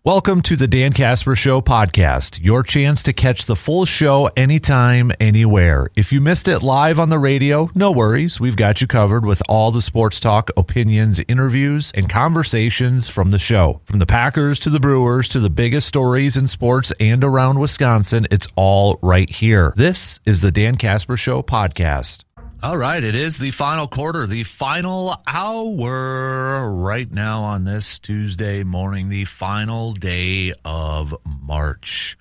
Welcome to the Dan Casper Show podcast, your chance to catch the full show anytime, anywhere. If you missed it live on the radio, no worries. We've got you covered with all the sports talk, opinions, interviews, and conversations from the show. From the Packers to the Brewers to the biggest stories in sports and around Wisconsin, it's all right here. This is the Dan Casper Show podcast. All right, it is the final quarter, the final hour right now on this Tuesday morning, the final day of March.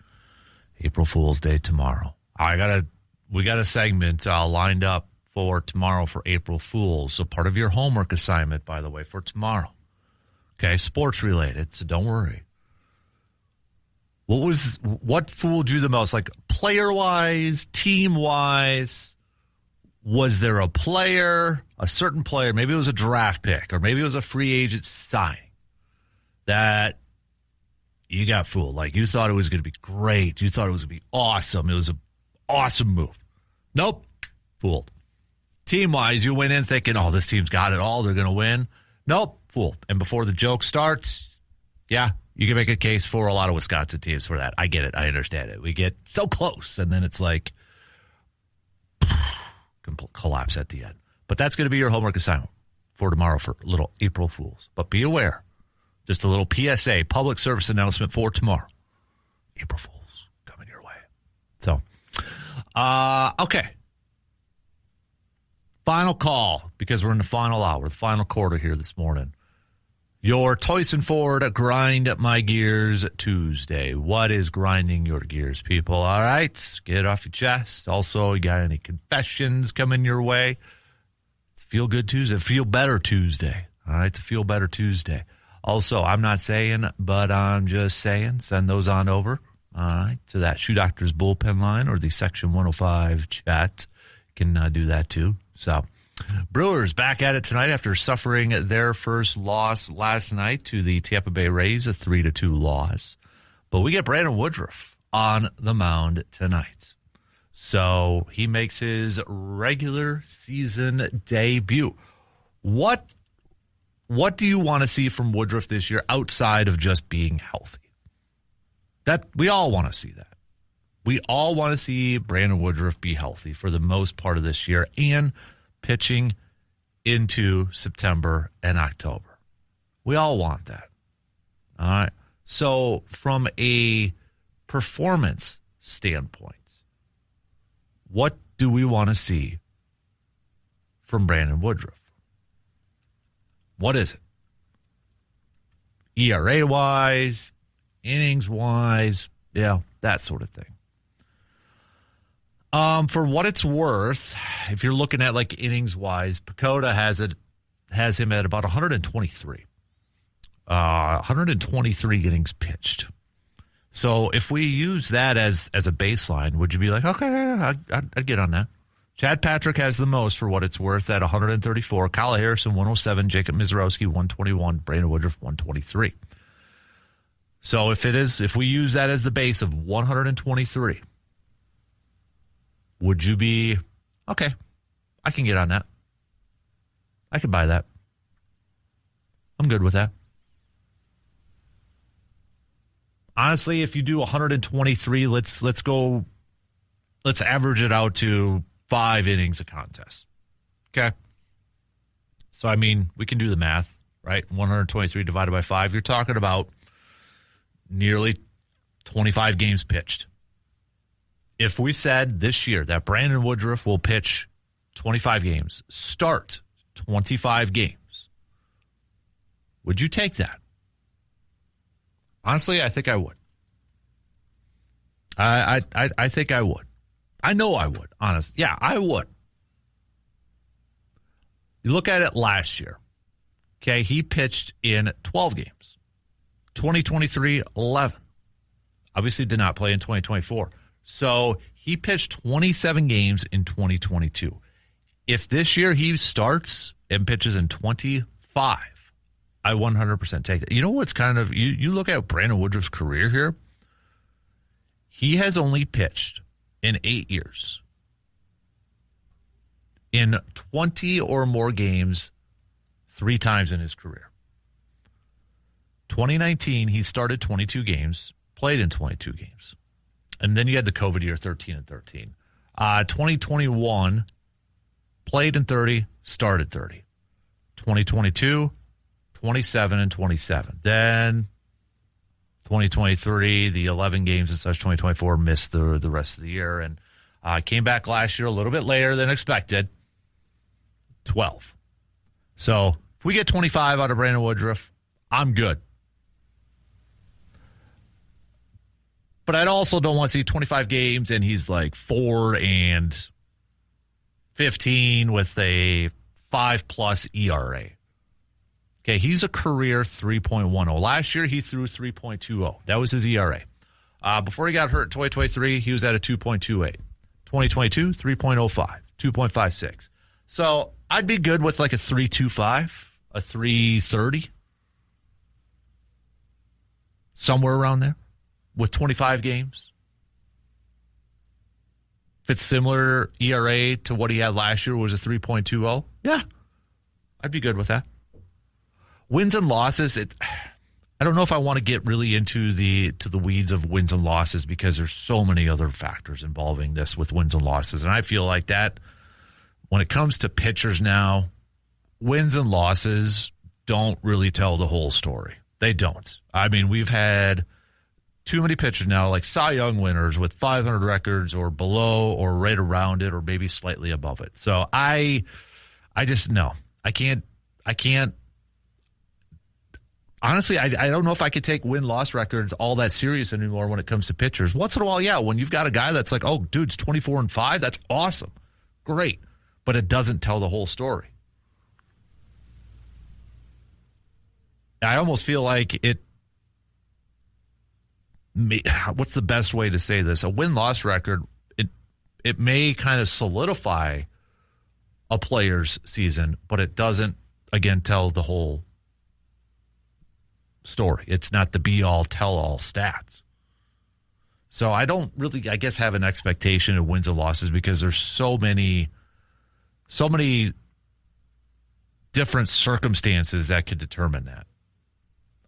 April Fool's Day tomorrow. We got a segment lined up for tomorrow for April Fools. So part of your homework assignment, by the way, for tomorrow. Okay, sports related, so don't worry. What fooled you the most? Like player-wise, team-wise? Was there a player, a certain player, maybe it was a draft pick, or maybe it was a free agent signing that you got fooled? Like you thought it was going to be great. You thought it was going to be awesome. It was an awesome move. Nope. Fooled. Team-wise, you went in thinking, oh, this team's got it all. They're going to win. Nope. Fooled. And before the joke starts, yeah, you can make a case for a lot of Wisconsin teams for that. I get it. I understand it. We get so close, and then it's like collapse at the end. But that's going to be your homework assignment for tomorrow for little April Fools. But be aware, just a little PSA, public service announcement for tomorrow. April Fools coming your way. So, okay. Final call, because we're in the final hour, the final quarter here this morning. Your Toyson Ford Grind My Gears Tuesday. What is grinding your gears, people? All right, get it off your chest. Also, you got any confessions coming your way? Feel good Tuesday. Feel better Tuesday. All right, to feel better Tuesday. Also, I'm not saying, but I'm just saying, send those on over, all right, to that Shoe Doctor's bullpen line or the Section 105 chat. You can do that too. So, Brewers back at it tonight after suffering their first loss last night to the Tampa Bay Rays, a 3-2 loss. But we get Brandon Woodruff on the mound tonight. So he makes his regular season debut. What do you want to see from Woodruff this year outside of just being healthy? That we all want to see that. We all want to see Brandon Woodruff be healthy for the most part of this year and pitching into September and October. We all want that. All right. So from a performance standpoint, what do we want to see from Brandon Woodruff? What is it? ERA-wise, innings-wise, yeah, that sort of thing. For what it's worth, if you're looking at like innings-wise, Pacoda has him at about 123. 123 innings pitched. So if we use that as a baseline, would you be like, okay, I'd get on that? Chad Patrick has the most for what it's worth at 134. Kyle Harrison, 107. Jacob Mizorowski, 121. Brandon Woodruff, 123. So if we use that as the base of 123, would you be, okay, I can get on that. I can buy that. I'm good with that. Honestly, if you do 123, let's average it out to 5 innings a contest. Okay? So, I mean, we can do the math, right? 123 divided by 5, you're talking about nearly 25 games pitched. If we said this year that Brandon Woodruff will pitch 25 games, start 25 games, would you take that? Honestly, I think I would. I think I would. I know I would, honestly. Yeah, I would. You look at it last year. Okay, he pitched in 12 games. 2023, 11. Obviously did not play in 2024. So he pitched 27 games in 2022. If this year he starts and pitches in 25, I 100% take that. You know what's kind of, you look at Brandon Woodruff's career here, he has only pitched in 8 years in 20 or more games 3 times in his career. 2019, he started 22 games, played in 22 games. And then you had the COVID year, 13 and 13. 2021, played in 30, started 30. 2022, 27 and 27. Then 2023, the 11 games and such, 2024, missed the rest of the year. And came back last year a little bit later than expected, 12. So if we get 25 out of Brandon Woodruff, I'm good. But I also don't want to see 25 games and he's like 4 and 15 with a 5+ ERA. Okay, he's a career 3.10. Last year, he threw 3.20. That was his ERA. Before he got hurt in 2023, he was at a 2.28. 2022, 3.05, 2.56. So I'd be good with like a 3.25, a 3.30, somewhere around there with 25 games. If it's similar ERA to what he had last year, was a 3.20, yeah, I'd be good with that. Wins and losses, I don't know if I want to get really into the weeds of wins and losses because there's so many other factors involving this with wins and losses. And I feel like that when it comes to pitchers now, wins and losses don't really tell the whole story. They don't. I mean, we've had too many pitchers now, like Cy Young winners with 500 records or below or right around it or maybe slightly above it. So I just, no, I can't. Honestly, I don't know if I could take win-loss records all that serious anymore when it comes to pitchers. Once in a while, yeah, when you've got a guy that's like, oh, dude's 24 and 5, that's awesome. Great. But it doesn't tell the whole story. I almost feel like what's the best way to say this? A win-loss record, it may kind of solidify a player's season, but it doesn't, again, tell the whole story. It's not the be-all, tell-all stats. So I don't really, I guess, have an expectation of wins and losses because there's so many different circumstances that could determine that.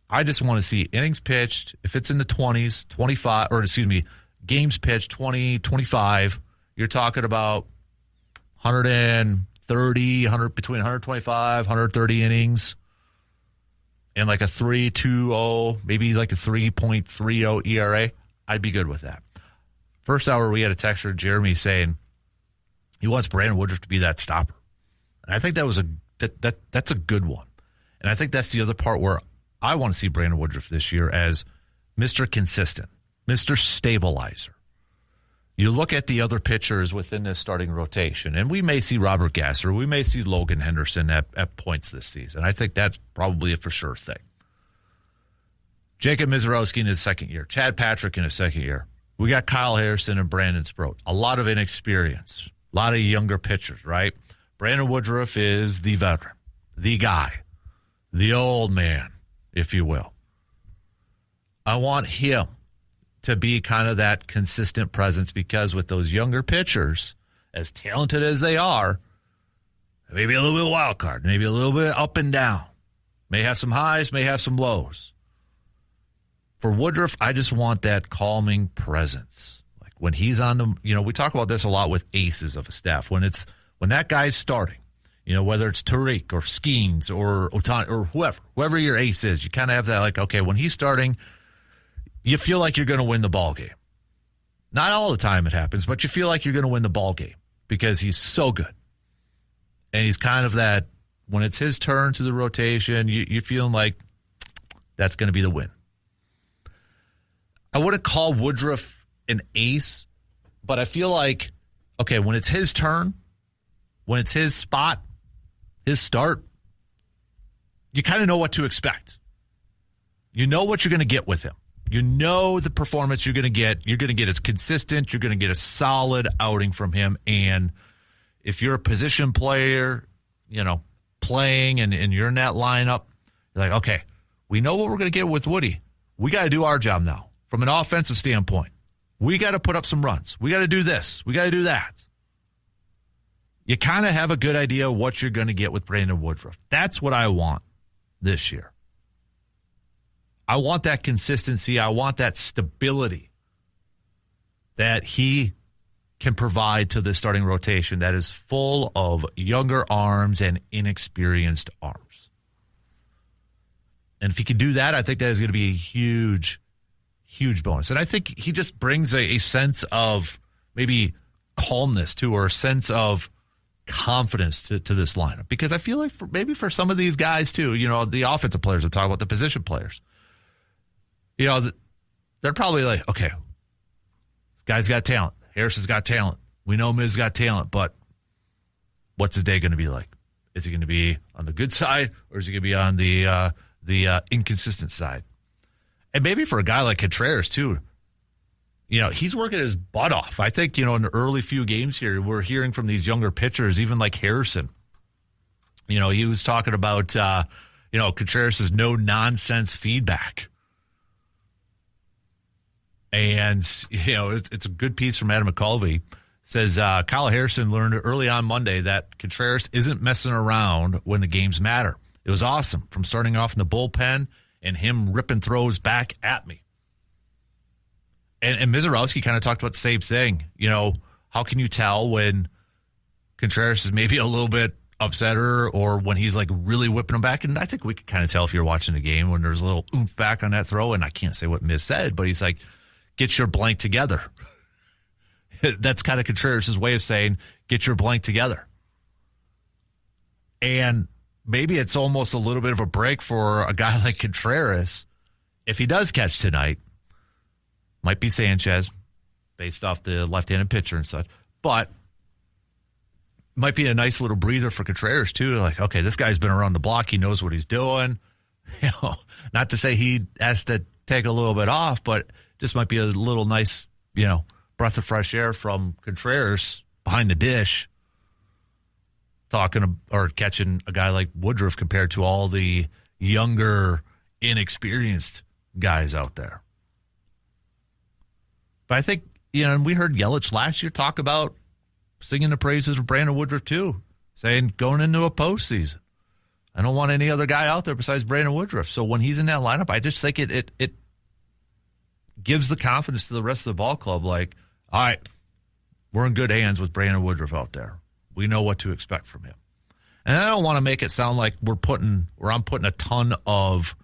I just want to see innings pitched. If it's in the 20s, 25, or excuse me, games pitched 20, 25, you're talking about 130, between 125, 130 innings. And like a 3.20, maybe like a 3.30 ERA, I'd be good with that. First hour, we had a texter, Jeremy, saying he wants Brandon Woodruff to be that stopper. And I think that was that's a good one. And I think that's the other part where I want to see Brandon Woodruff this year as Mr. Consistent, Mr. Stabilizer. You look at the other pitchers within this starting rotation, and we may see Robert Gasser, we may see Logan Henderson at points this season. I think that's probably a for sure thing. Jacob Mizorowski in his second year, Chad Patrick in his second year. We got Kyle Harrison and Brandon Sproat. A lot of inexperience, a lot of younger pitchers, right? Brandon Woodruff is the veteran, the guy, the old man, if you will. I want him to be kind of that consistent presence because with those younger pitchers, as talented as they are, maybe a little bit of wild card, maybe a little bit up and down. May have some highs, may have some lows. For Woodruff, I just want that calming presence. Like when he's on the, we talk about this a lot with aces of a staff. When that guy's starting, whether it's Tariq or Skeens or Otani or whoever your ace is, you kind of have that like, okay, when he's starting, you feel like you're going to win the ball game. Not all the time it happens, but you feel like you're going to win the ball game because he's so good. And he's kind of that, when it's his turn to the rotation, you're feeling like that's going to be the win. I wouldn't call Woodruff an ace, but I feel like, okay, when it's his turn, when it's his spot, his start, you kind of know what to expect. You know what you're going to get with him. You know the performance you're going to get. You're going to get as consistent. You're going to get a solid outing from him. And if you're a position player, playing and you're in that lineup, you're like, okay, we know what we're going to get with Woody. We got to do our job now from an offensive standpoint. We got to put up some runs. We got to do this. We got to do that. You kind of have a good idea of what you're going to get with Brandon Woodruff. That's what I want this year. I want that consistency. I want that stability that he can provide to the starting rotation that is full of younger arms and inexperienced arms. And if he can do that, I think that is going to be a huge, huge bonus. And I think he just brings a sense of maybe calmness to, or a sense of confidence to this lineup. Because I feel like maybe for some of these guys too, the offensive players, I'm talking about the position players, they're probably like, okay, this guy's got talent. Harrison's got talent. We know Miz got talent, but what's his day going to be like? Is he going to be on the good side, or is he going to be on the inconsistent side? And maybe for a guy like Contreras too, he's working his butt off. I think, in the early few games here, we're hearing from these younger pitchers, even like Harrison. He was talking about, Contreras' no-nonsense feedback. And, it's a good piece from Adam McCulvey. Says, Kyle Harrison learned early on Monday that Contreras isn't messing around when the games matter. It was awesome from starting off in the bullpen and him ripping throws back at me. And Mizorowski kind of talked about the same thing. How can you tell when Contreras is maybe a little bit upset or when he's like really whipping him back? And I think we can kind of tell if you're watching the game when there's a little oomph back on that throw. And I can't say what Miz said, but he's like, get your blank together. That's kind of Contreras' way of saying, get your blank together. And maybe it's almost a little bit of a break for a guy like Contreras. If he does catch tonight, might be Sanchez, based off the left-handed pitcher and such, but might be a nice little breather for Contreras too. Like, okay, this guy's been around the block. He knows what he's doing. Not to say he has to take a little bit off, but just might be a little nice, breath of fresh air from Contreras behind the dish, talking or catching a guy like Woodruff compared to all the younger, inexperienced guys out there. But I think, and we heard Yelich last year talk about singing the praises of Brandon Woodruff too, saying going into a postseason, I don't want any other guy out there besides Brandon Woodruff. So when he's in that lineup, I just think it gives the confidence to the rest of the ball club, like, all right, we're in good hands with Brandon Woodruff out there. We know what to expect from him. And I don't want to make it sound like I'm putting a ton of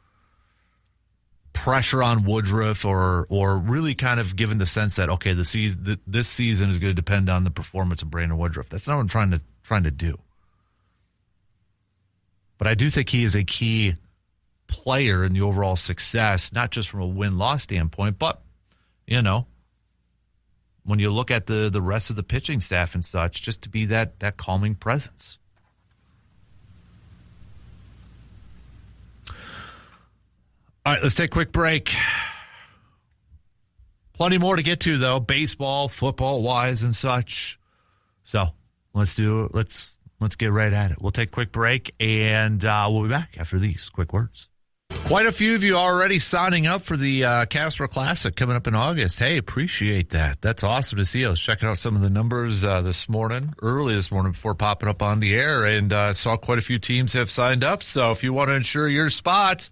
pressure on Woodruff or really kind of giving the sense that, okay, this season is going to depend on the performance of Brandon Woodruff. That's not what I'm trying to do. But I do think he is a key player in the overall success, not just from a win-loss standpoint, but, when you look at the rest of the pitching staff and such, just to be that calming presence. All right, let's take a quick break. Plenty more to get to, though, baseball, football-wise and such. So let's get right at it. We'll take a quick break, and we'll be back after these quick words. Quite a few of you already signing up for the Casper Classic coming up in August. Hey, appreciate that. That's awesome to see. I was checking out some of the numbers early this morning before popping up on the air, and saw quite a few teams have signed up. So if you want to ensure your spot,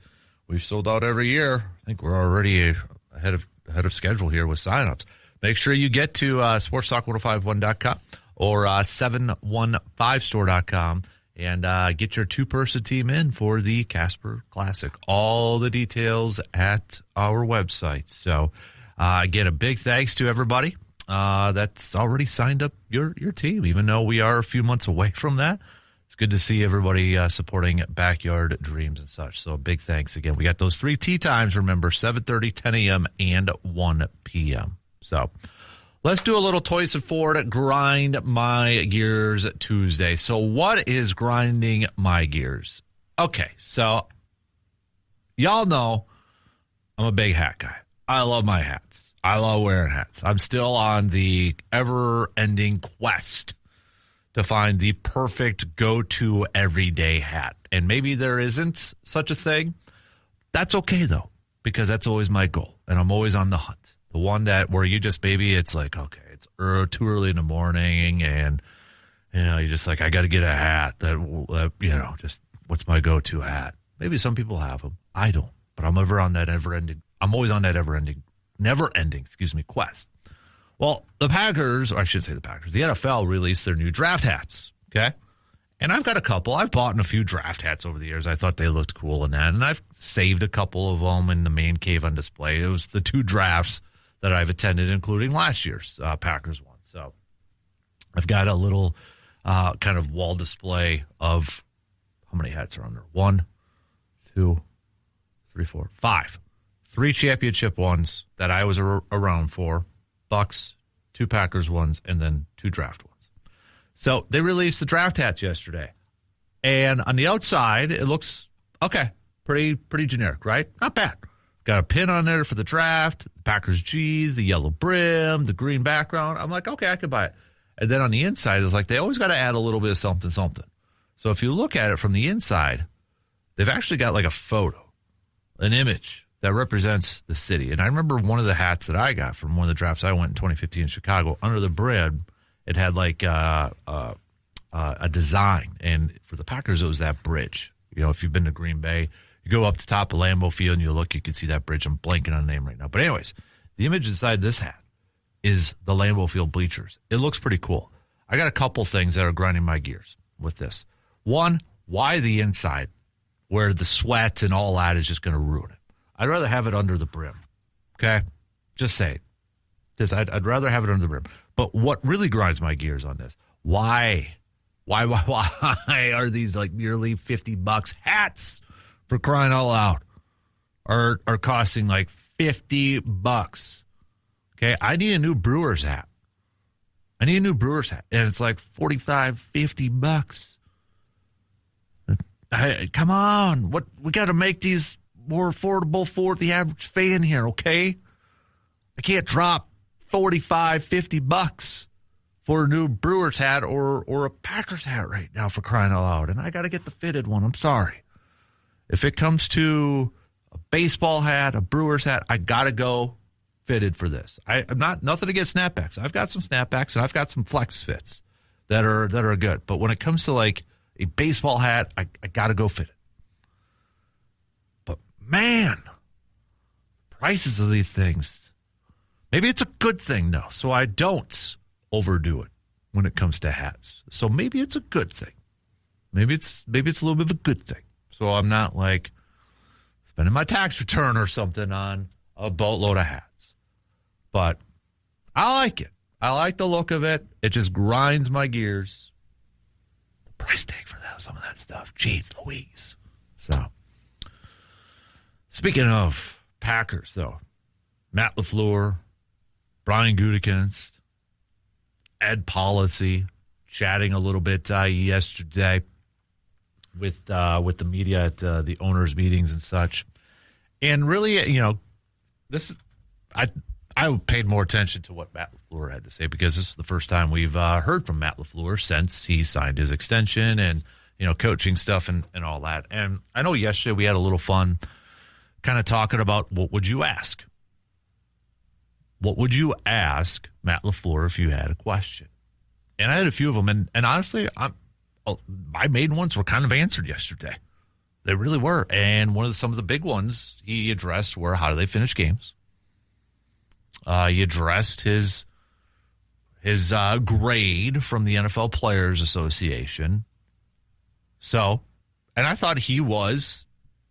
we've sold out every year. I think we're already ahead of schedule here with signups. Make sure you get to sportstalk1051.com or 715store.com. And get your two-person team in for the Casper Classic. All the details at our website. So, again, a big thanks to everybody that's already signed up your team, even though we are a few months away from that. It's good to see everybody supporting Backyard Dreams and such. So, big thanks again. We got those 3 tee times, remember, 7:30, 10 a.m., and 1 p.m. So, let's do a little Toys and Ford Grind My Gears Tuesday. So what is grinding my gears? Okay, so y'all know I'm a big hat guy. I love my hats. I love wearing hats. I'm still on the ever-ending quest to find the perfect go-to everyday hat. And maybe there isn't such a thing. That's okay, though, because that's always my goal, and I'm always on the hunt. The one that where you just maybe it's like, okay, it's too early in the morning and, you're just like, I got to get a hat that, just what's my go-to hat? Maybe some people have them. I don't. but I'm always on that never-ending quest. Well, the Packers, or I should say the Packers, the NFL released their new draft hats, okay? And I've got a couple. I've bought in a few draft hats over the years. I thought they looked cool in that, and I've saved a couple of them in the man cave on display. It was the 2 drafts that I've attended, including last year's Packers one. So I've got a little kind of wall display of how many hats are on there? 1, 2, 3, 4, 5. 3 championship ones that I was around for. Bucks, 2 Packers ones, and then 2 draft ones. So they released the draft hats yesterday. And on the outside, it looks, okay, pretty generic, right? Not bad. Got a pin on there for the draft, the Packers G, the yellow brim, the green background. I'm like, okay, I could buy it. And then on the inside, it's like they always got to add a little bit of something. So if you look at it from the inside, they've actually got like a photo, an image that represents the city. And I remember one of the hats that I got from one of the drafts I went in 2015 in Chicago, under the brim, it had like a design. And for the Packers, it was that bridge. You know, if you've been to Green Bay, you go up the top of Lambeau Field and you look, you can see that bridge. I'm blanking on the name right now. But anyways, the image inside this hat is the Lambeau Field bleachers. It looks pretty cool. I got a couple things that are grinding my gears with this. One, why the inside, where the sweat and all that is just going to ruin it? I'd rather have it under the brim, okay? Just say it. I'd rather have it under the brim. But what really grinds my gears on this, why are these like nearly $50 hats, for crying out loud, are costing like $50? Okay, I need a new Brewers hat. And it's like $45, $50. Come on, we got to make these more affordable for the average fan here, okay? I can't drop $45, $50 for a new Brewers hat or a Packers hat right now, for crying out loud. And I got to get the fitted one. I'm sorry. If it comes to a baseball hat, a Brewers hat, I got to go fitted for this. I'm nothing against snapbacks. I've got some snapbacks and I've got some flex fits that are good. But when it comes to like a baseball hat, I got to go fitted. But man, prices of these things. Maybe it's a good thing though, so I don't overdo it when it comes to hats. So maybe it's a good thing. Maybe it's a little bit of a good thing. So I'm not like spending my tax return or something on a boatload of hats. But I like it. I like the look of it. It just grinds my gears. The price tag for that, some of that stuff. Jeez Louise. So, speaking of Packers, though, Matt LaFleur, Brian Gutekunst, Ed Policy, chatting a little bit yesterday with the media at the owners' meetings and such. And really, you know, I paid more attention to what Matt LaFleur had to say, because this is the first time we've heard from Matt LaFleur since he signed his extension and, you know, coaching stuff and all that. And I know yesterday we had a little fun kind of talking about what would you ask? What would you ask Matt LaFleur if you had a question? And I had a few of them. And honestly, my main ones were kind of answered yesterday. They really were. And some of the big ones he addressed were, how do they finish games? He addressed his grade from the NFL Players Association. So, and I thought he was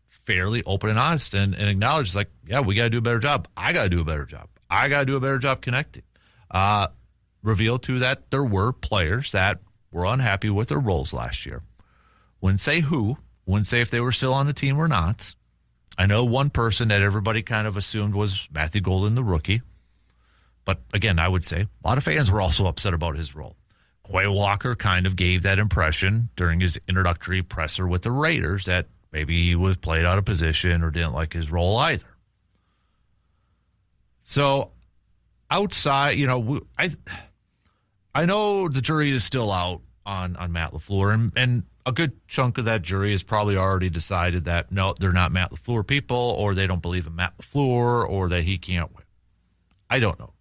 fairly open and honest and acknowledged, like, yeah, we got to do a better job. I got to do a better job. I got to do a better job connecting. Revealed, too, that there were players that were unhappy with their roles last year. Wouldn't say who. Wouldn't say if they were still on the team or not. I know one person that everybody kind of assumed was Matthew Golden, the rookie. But again, I would say a lot of fans were also upset about his role. Quay Walker kind of gave that impression during his introductory presser with the Raiders that maybe he was played out of position or didn't like his role either. So outside, you know, I know the jury is still out on Matt LaFleur, and a good chunk of that jury has probably already decided that, no, they're not Matt LaFleur people, or they don't believe in Matt LaFleur, or that he can't win. I don't know.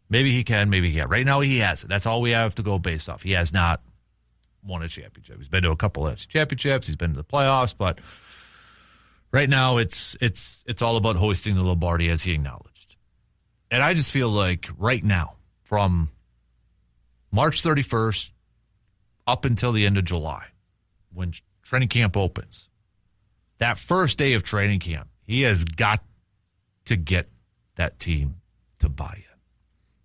Maybe he can, maybe he can't. Right now he hasn't. That's all we have to go based off. He has not won a championship. He's been to a couple of championships. He's been to the playoffs, but Right now, it's all about hoisting the Lombardi, as he acknowledged. And I just feel like right now, from March 31st up until the end of July, when training camp opens, that first day of training camp, he has got to get that team to buy in.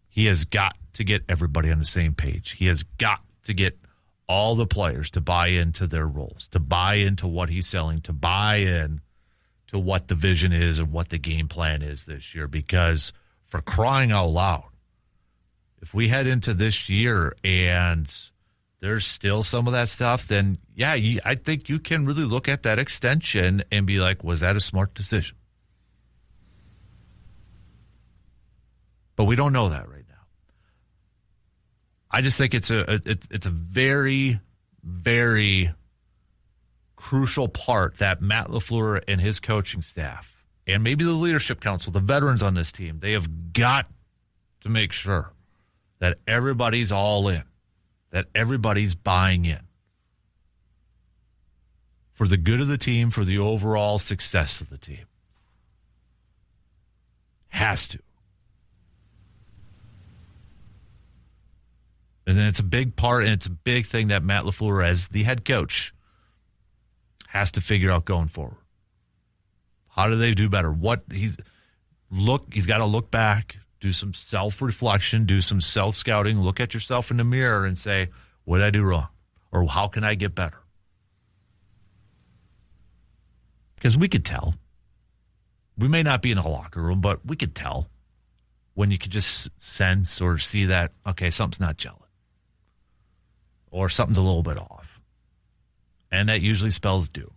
He has got to get everybody on the same page. He has got to get all the players to buy into their roles, to buy into what he's selling, to buy in to what the vision is and what the game plan is this year. Because for crying out loud, if we head into this year and there's still some of that stuff, then yeah, I think you can really look at that extension and be like, was that a smart decision? But we don't know that right now. I just think it's a very, very crucial part that Matt LaFleur and his coaching staff, and maybe the leadership council, the veterans on this team, they have got to make sure that everybody's all in, that everybody's buying in for the good of the team, for the overall success of the team. Has to. And then it's a big part, and it's a big thing that Matt LaFleur, as the head coach, has to figure out going forward. How do they do better? He's got to look back, do some self-reflection, do some self-scouting, look at yourself in the mirror and say, what did I do wrong? Or how can I get better? Because we could tell. We may not be in a locker room, but we could tell when you could just sense or see that, okay, something's not gelling. Or something's a little bit off. And that usually spells doom.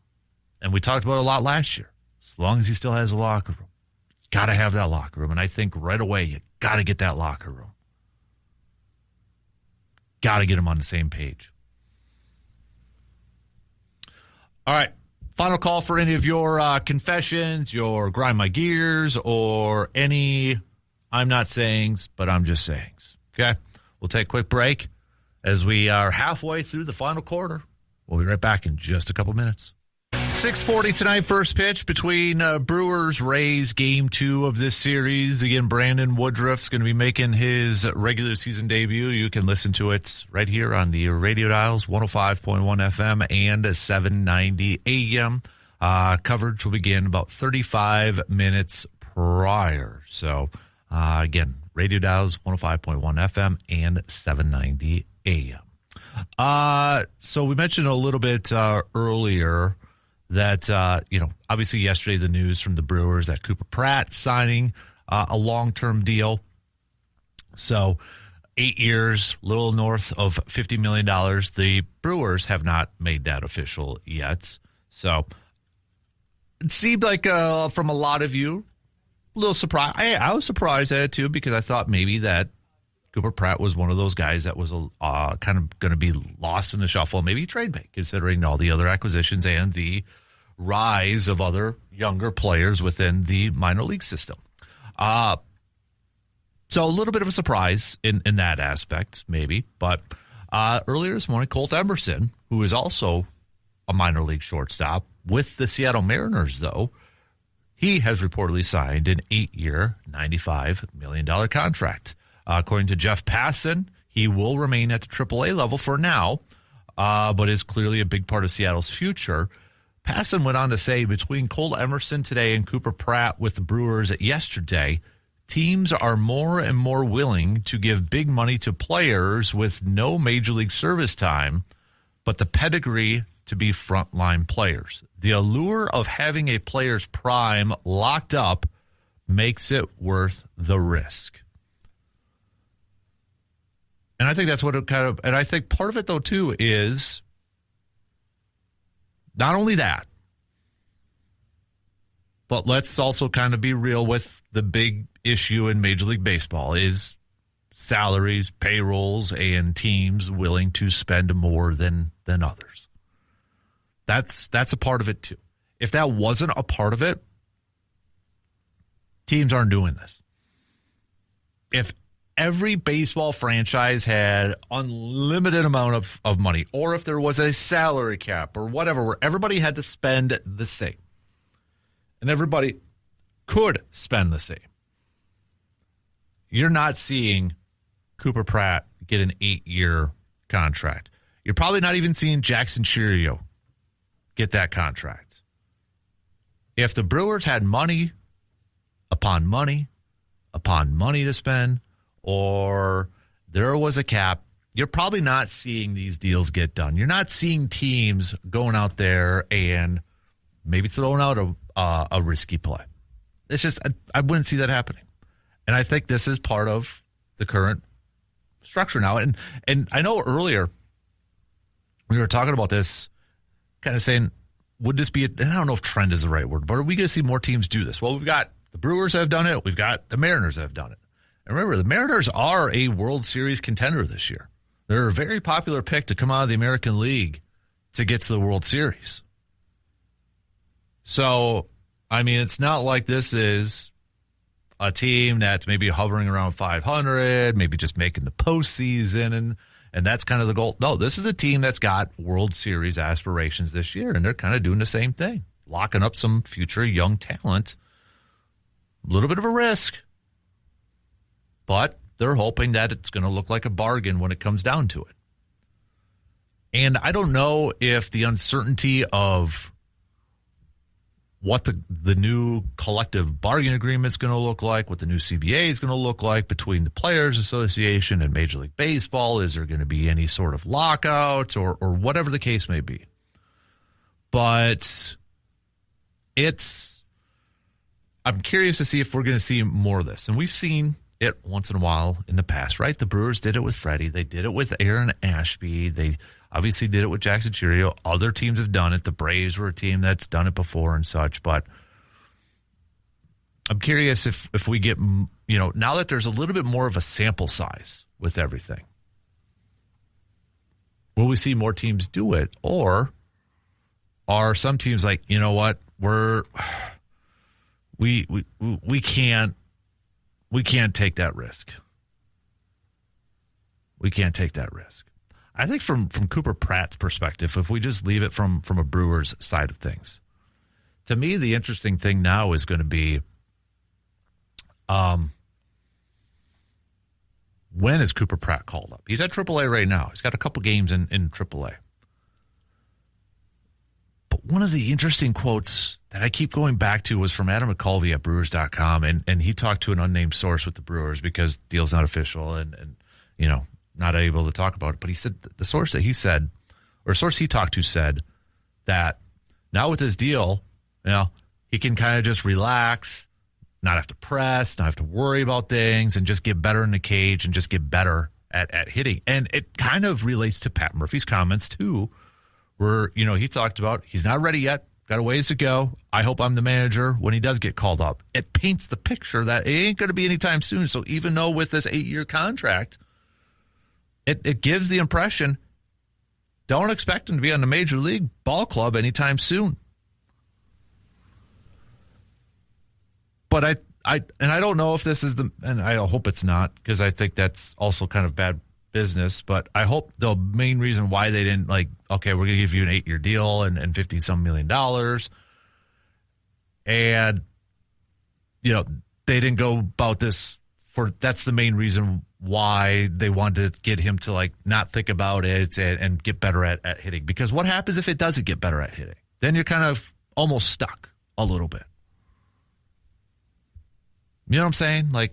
And we talked about it a lot last year. As long as he still has a locker room, got to have that locker room. And I think right away, you got to get that locker room. Got to get them on the same page. All right. Final call for any of your confessions, your grind my gears, or any I'm not sayings, but I'm just sayings. Okay? We'll take a quick break as we are halfway through the final quarter. We'll be right back in just a couple minutes. 6:40 tonight, first pitch between Brewers, Rays, game 2 of this series. Again, Brandon Woodruff's going to be making his regular season debut. You can listen to it right here on the radio dials, 105.1 FM and 790 AM. Coverage will begin about 35 minutes prior. So, again, radio dials, 105.1 FM and 790 AM. So we mentioned a little bit earlier that, obviously yesterday the news from the Brewers that Cooper Pratt signing a long-term deal. So 8 years, a little north of $50 million. The Brewers have not made that official yet. So it seemed like from a lot of you, a little surprised. I was surprised at it too, because I thought maybe that Cooper Pratt was one of those guys that was kind of going to be lost in the shuffle, maybe trade bait, considering all the other acquisitions and the rise of other younger players within the minor league system. So a little bit of a surprise in that aspect, maybe. But earlier this morning, Colt Emerson, who is also a minor league shortstop with the Seattle Mariners, though, he has reportedly signed an 8-year, $95 million contract. According to Jeff Passan, he will remain at the AAA level for now, but is clearly a big part of Seattle's future. Passan went on to say, between Cole Emerson today and Cooper Pratt with the Brewers yesterday, teams are more and more willing to give big money to players with no major league service time, but the pedigree to be frontline players. The allure of having a player's prime locked up makes it worth the risk. And I think that's what it kind of, and I think part of it, though, too, is not only that, but let's also kind of be real with the big issue in Major League Baseball is salaries, payrolls, and teams willing to spend more than others. That's a part of it, too. If that wasn't a part of it, teams aren't doing this. If every baseball franchise had unlimited amount of money, or if there was a salary cap or whatever, where everybody had to spend the same, and everybody could spend the same. You're not seeing Cooper Pratt get an 8-year contract. You're probably not even seeing Jackson Chourio get that contract. If the Brewers had money upon money upon money to spend, or there was a cap, you're probably not seeing these deals get done. You're not seeing teams going out there and maybe throwing out a risky play. It's just, I wouldn't see that happening. And I think this is part of the current structure now. And I know earlier we were talking about this, kind of saying, would this be, and I don't know if trend is the right word, but are we going to see more teams do this? Well, we've got the Brewers have done it. We've got the Mariners have done it. And remember, the Mariners are a World Series contender this year. They're a very popular pick to come out of the American League to get to the World Series. So, I mean, it's not like this is a team that's maybe hovering around 500, maybe just making the postseason, and that's kind of the goal. No, this is a team that's got World Series aspirations this year, and they're kind of doing the same thing, locking up some future young talent. A little bit of a risk, but they're hoping that it's going to look like a bargain when it comes down to it. And I don't know if the uncertainty of what the new collective bargain agreement is going to look like, what the new CBA is going to look like between the Players Association and Major League Baseball. Is there going to be any sort of lockout or whatever the case may be? But I'm curious to see if we're going to see more of this. And we've seen it once in a while in the past, right? The Brewers did it with Freddie. They did it with Aaron Ashby. They obviously did it with Jackson Chourio. Other teams have done it. The Braves were a team that's done it before and such. But I'm curious if we get, now that there's a little bit more of a sample size with everything, will we see more teams do it? Or are some teams like, you know what, we can't take that risk. We can't take that risk. I think from Cooper Pratt's perspective, if we just leave it from a Brewers side of things, to me, the interesting thing now is going to be when is Cooper Pratt called up? He's at AAA right now. He's got a couple games in AAA. But one of the interesting quotes that I keep going back to was from Adam McCulvey at Brewers.com, and he talked to an unnamed source with the Brewers because deal's not official and not able to talk about it. But he said the source that he said, or a source he talked to said that now with this deal, he can kind of just relax, not have to press, not have to worry about things, and just get better in the cage and just get better at hitting. And it kind of relates to Pat Murphy's comments too, where, he talked about he's not ready yet, got a ways to go. I hope I'm the manager when he does get called up. It paints the picture that it ain't going to be anytime soon. So even though with this 8-year contract, it gives the impression, don't expect him to be on the major league ball club anytime soon. But I don't know if this is and I hope it's not, because I think that's also kind of bad business. But I hope the main reason why they didn't okay, we're going to give you an 8-year deal and $50-some million. And, they didn't go about this that's the main reason why they wanted to get him to not think about it and get better at hitting. Because what happens if it doesn't get better at hitting? Then you're kind of almost stuck a little bit. You know what I'm saying?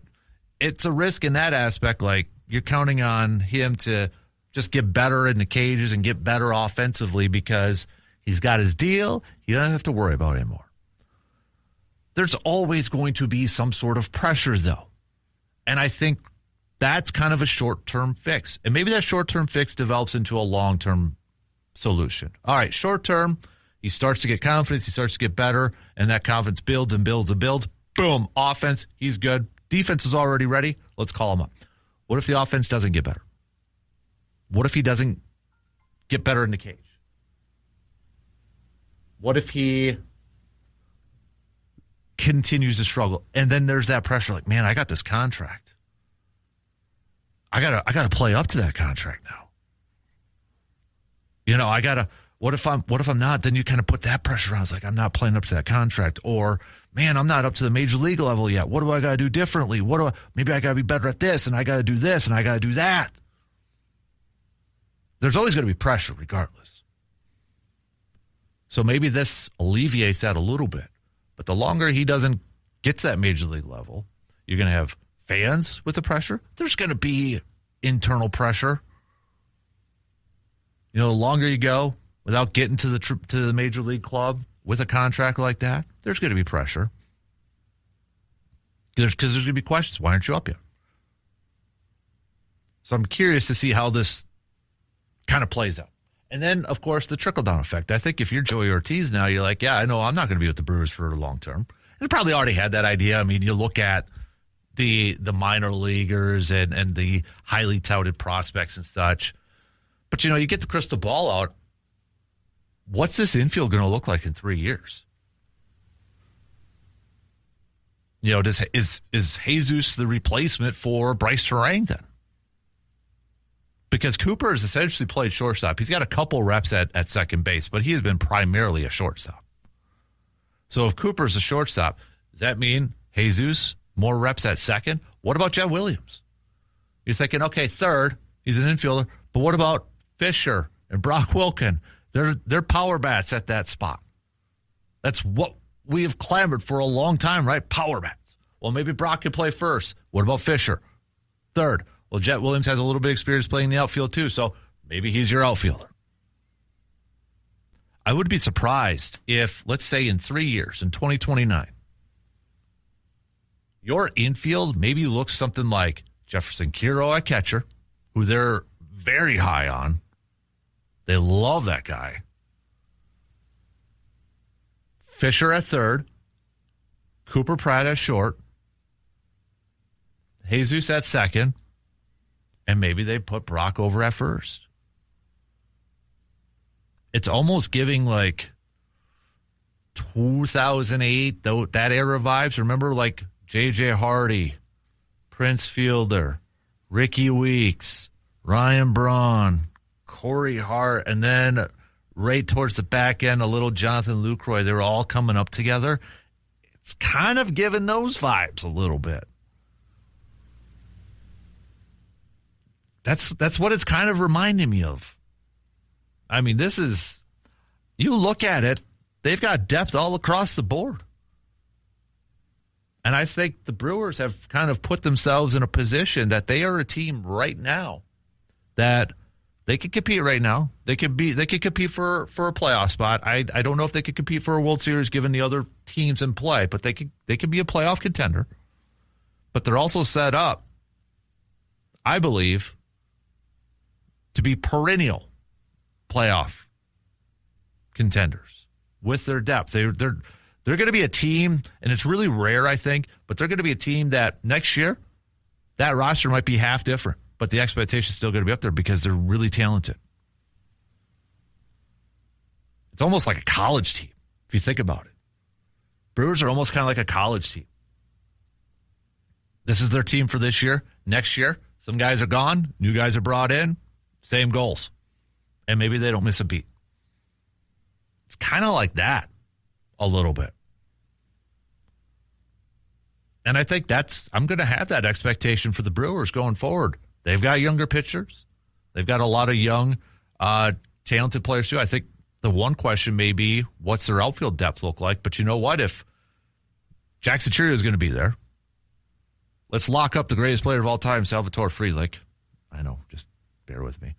It's a risk in that aspect. You're counting on him to just get better in the cages and get better offensively because he's got his deal. He doesn't have to worry about it anymore. There's always going to be some sort of pressure, though. And I think that's kind of a short-term fix. And maybe that short-term fix develops into a long-term solution. All right, short-term, he starts to get confidence, he starts to get better, and that confidence builds and builds and builds. Boom, offense, he's good. Defense is already ready. Let's call him up. What if the offense doesn't get better? What if he doesn't get better in the cage? What if he continues to struggle? And then there's that pressure, man, I got this contract. I gotta play up to that contract now. I gotta, What if I'm not? Then you kind of put that pressure on. It's like, I'm not playing up to that contract. Or, man, I'm not up to the major league level yet. What do I got to do differently? Maybe I got to be better at this, and I got to do this, and I got to do that. There's always going to be pressure regardless. So maybe this alleviates that a little bit. But the longer he doesn't get to that major league level, you're going to have fans with the pressure. There's going to be internal pressure. The longer you go without getting to the major league club with a contract like that, there's going to be pressure. Because there's going to be questions. Why aren't you up yet? So I'm curious to see how this kind of plays out. And then, of course, the trickle-down effect. I think if you're Joey Ortiz now, you're like, yeah, I know I'm not going to be with the Brewers for the long term. And probably already had that idea. I mean, you look at the minor leaguers and the highly touted prospects and such. But, you get the crystal ball out. What's this infield going to look like in 3 years? Is Jesus the replacement for Bryce Terang then? Because Cooper has essentially played shortstop. He's got a couple reps at second base, but he has been primarily a shortstop. So if Cooper's a shortstop, does that mean Jesus more reps at second? What about Jet Williams? You're thinking, okay, third, he's an infielder, but what about Fisher and Brock Wilken? They're power bats at that spot. That's what we have clamored for a long time, right? Power bats. Well, maybe Brock could play first. What about Fisher? Third. Well, Jet Williams has a little bit of experience playing the outfield too, so maybe he's your outfielder. I would be surprised if, let's say in 3 years, in 2029, your infield maybe looks something like Jefferson Quiro at catcher, who they're very high on. They love that guy. Fisher at third. Cooper Pratt at short. Jesus at second. And maybe they put Brock over at first. It's almost giving like 2008, that era vibes. Remember like J.J. Hardy, Prince Fielder, Ricky Weeks, Ryan Braun, Corey Hart, and then right towards the back end, a little Jonathan Lucroy. They were all coming up together. It's kind of giving those vibes a little bit. That's what it's kind of reminding me of. I mean, you look at it, they've got depth all across the board. And I think the Brewers have kind of put themselves in a position that they are a team right now that they could compete right now. They could compete for a playoff spot. I don't know if they could compete for a World Series given the other teams in play, but they could be a playoff contender. But they're also set up, I believe, to be perennial playoff contenders with their depth. They're going to be a team, and it's really rare, I think, but they're going to be a team that next year, that roster might be half different, but the expectation is still going to be up there because they're really talented. It's almost like a college team, if you think about it. Brewers are almost kind of like a college team. This is their team for this year. Next year, some guys are gone, new guys are brought in, same goals. And maybe they don't miss a beat. It's kind of like that a little bit. And I think I'm going to have that expectation for the Brewers going forward. They've got younger pitchers. They've got a lot of young, talented players too. I think the one question may be, what's their outfield depth look like? But you know what? If Jackson Chourio is going to be there, let's lock up the greatest player of all time, Salvatore Frelick. I know, just bear with me.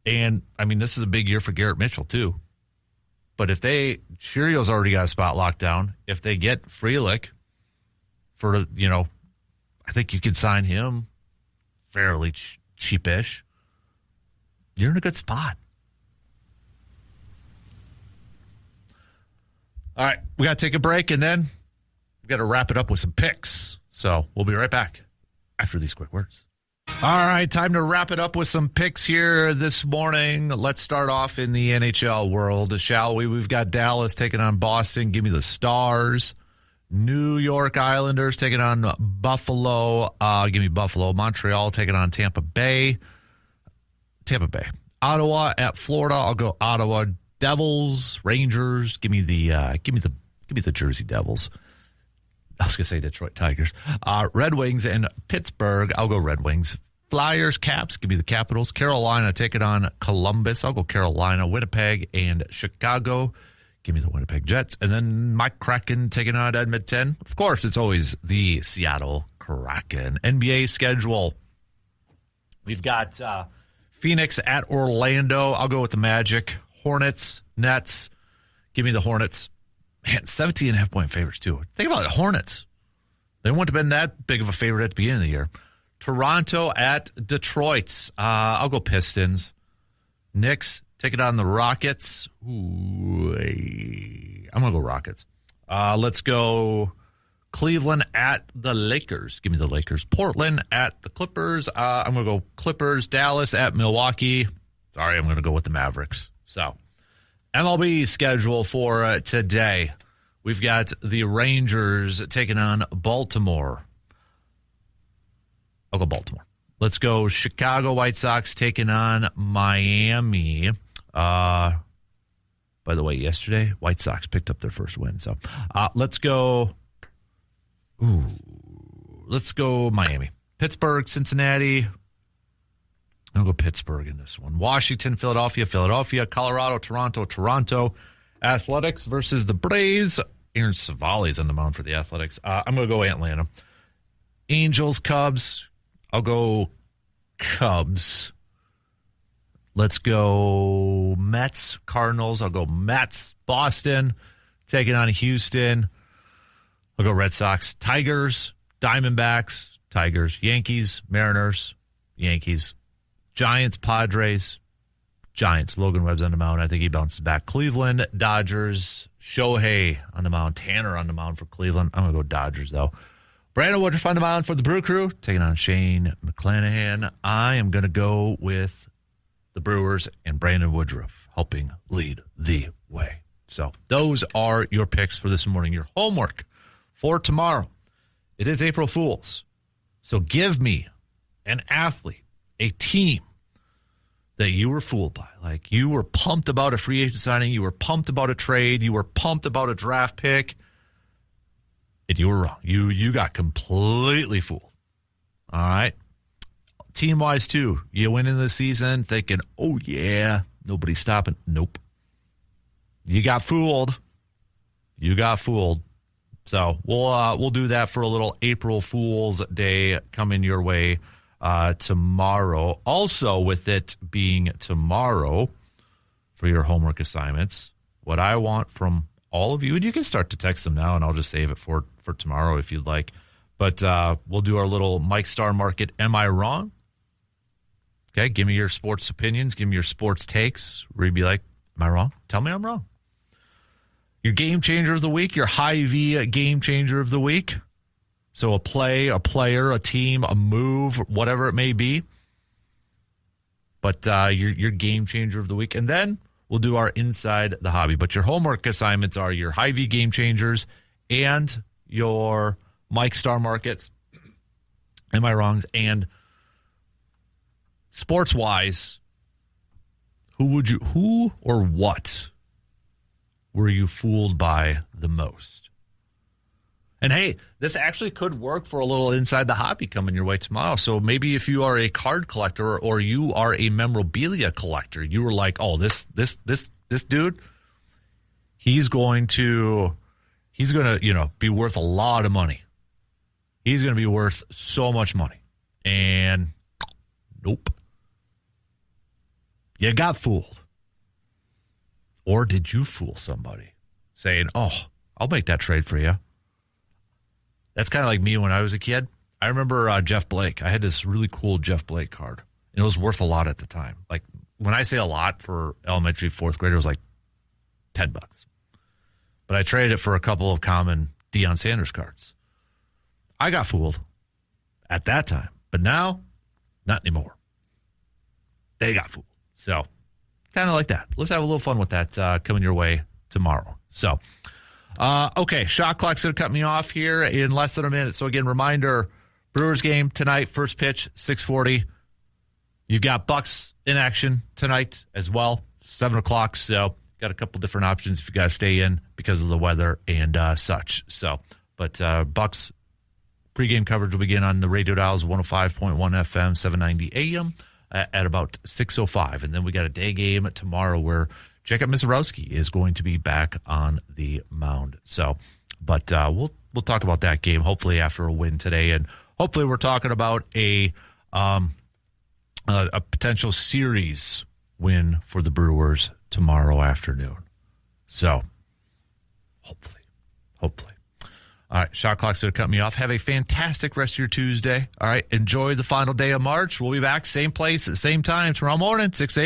And, I mean, this is a big year for Garrett Mitchell, too. But if Chourio's already got a spot locked down. If they get Frelick for, I think you could sign him fairly cheapish. You're in a good spot. All right, we got to take a break, and then we got to wrap it up with some picks. So we'll be right back after these quick words. All right, time to wrap it up with some picks here this morning. Let's start off in the NHL world, shall we? We've got Dallas taking on Boston. Give me the Stars. New York Islanders taking on Buffalo. Give me Buffalo. Montreal taking on Tampa Bay. Ottawa at Florida. I'll go Ottawa. Devils, Rangers. Give me the Jersey Devils. I was going to say Detroit Tigers. Red Wings and Pittsburgh. I'll go Red Wings. Flyers, Caps. Give me the Capitals. Carolina taking on Columbus. I'll go Carolina. Winnipeg and Chicago. Give me the Winnipeg Jets. And then Mike Kraken taking on Edmonton. Of course, it's always the Seattle Kraken. NBA schedule. We've got Phoenix at Orlando. I'll go with the Magic. Hornets, Nets. Give me the Hornets. Man, 17.5-point favorites, too. Think about the Hornets. They wouldn't have been that big of a favorite at the beginning of the year. Toronto at Detroit. I'll go Pistons. Knicks taking on the Rockets. Ooh, I'm going to go Rockets. Let's go Cleveland at the Lakers. Give me the Lakers. Portland at the Clippers. I'm going to go Clippers. Dallas at Milwaukee. Sorry, I'm going to go with the Mavericks. So, MLB schedule for today. We've got the Rangers taking on Baltimore. I'll go Baltimore. Let's go Chicago White Sox taking on Miami. By the way, yesterday, White Sox picked up their first win. So, let's go Miami. Pittsburgh, Cincinnati. I'll go Pittsburgh in this one. Washington, Philadelphia, Colorado, Toronto. Athletics versus the Braves. Aaron Savali's on the mound for the Athletics. I'm going to go Atlanta. Angels, Cubs. I'll go Cubs. Let's go Mets, Cardinals. I'll go Mets. Boston taking on Houston. I'll go Red Sox. Tigers, Diamondbacks, Tigers. Yankees, Mariners, Yankees. Giants, Padres, Giants. Logan Webb's on the mound. I think he bounces back. Cleveland, Dodgers. Shohei on the mound. Tanner on the mound for Cleveland. I'm going to go Dodgers, though. Brandon Woodruff on the mound for the Brew Crew, taking on Shane McClanahan. I am going to go with the Brewers and Brandon Woodruff helping lead the way. So those are your picks for this morning. Your homework for tomorrow. It is April Fool's. So give me an athlete, a team that you were fooled by. Like you were pumped about a free agent signing. You were pumped about a trade. You were pumped about a draft pick. And you were wrong. You got completely fooled. All right. Team-wise, too. You went into the season thinking, oh, yeah, nobody's stopping. Nope. You got fooled. So we'll do that for a little April Fool's Day coming your way tomorrow. Also, with it being tomorrow for your homework assignments, what I want from all of you, and you can start to text them now, and I'll just save it for tomorrow if you'd like. But we'll do our little Mike Star Market, Am I Wrong? Okay, give me your sports opinions. Give me your sports takes. Where you'd be like, am I wrong? Tell me I'm wrong. Your game changer of the week, your Hy-Vee game changer of the week. So a play, a player, a team, a move, whatever it may be. But your game changer of the week. And then we'll do our Inside the Hobby. But your homework assignments are your Hy-Vee game changers and your Mike Star Markets, Am I Wrongs, and sports-wise, who or what were you fooled by the most? And hey, this actually could work for a little Inside the Hobby coming your way tomorrow. So maybe if you are a card collector or you are a memorabilia collector, you were like, oh, this dude, he's going to, be worth a lot of money. He's going to be worth so much money. And nope. You got fooled. Or did you fool somebody saying, oh, I'll make that trade for you? That's kind of like me when I was a kid. I remember Jeff Blake. I had this really cool Jeff Blake card. And it was worth a lot at the time. Like when I say a lot for elementary fourth grader, it was like $10. But I traded it for a couple of common Deion Sanders cards. I got fooled at that time. But now, not anymore. They got fooled. So, kind of like that. Let's have a little fun with that coming your way tomorrow. So, okay, shot clock's going to cut me off here in less than a minute. So, again, reminder, Brewers game tonight, first pitch, 6:40. You've got Bucks in action tonight as well, 7 o'clock. So, got a couple different options if you got to stay in because of the weather and such. So, but Bucks pregame coverage will begin on the radio dials 105.1 FM, 790 AM at about 6:05. And then we got a day game tomorrow where Jacob Misiorowski is going to be back on the mound. So, but we'll talk about that game hopefully after a win today, and hopefully we're talking about a potential series win for the Brewers tomorrow afternoon. So, hopefully. All right, shot clock's going to cut me off. Have a fantastic rest of your Tuesday. All right, enjoy the final day of March. We'll be back same place at same time tomorrow morning, 6 a.m.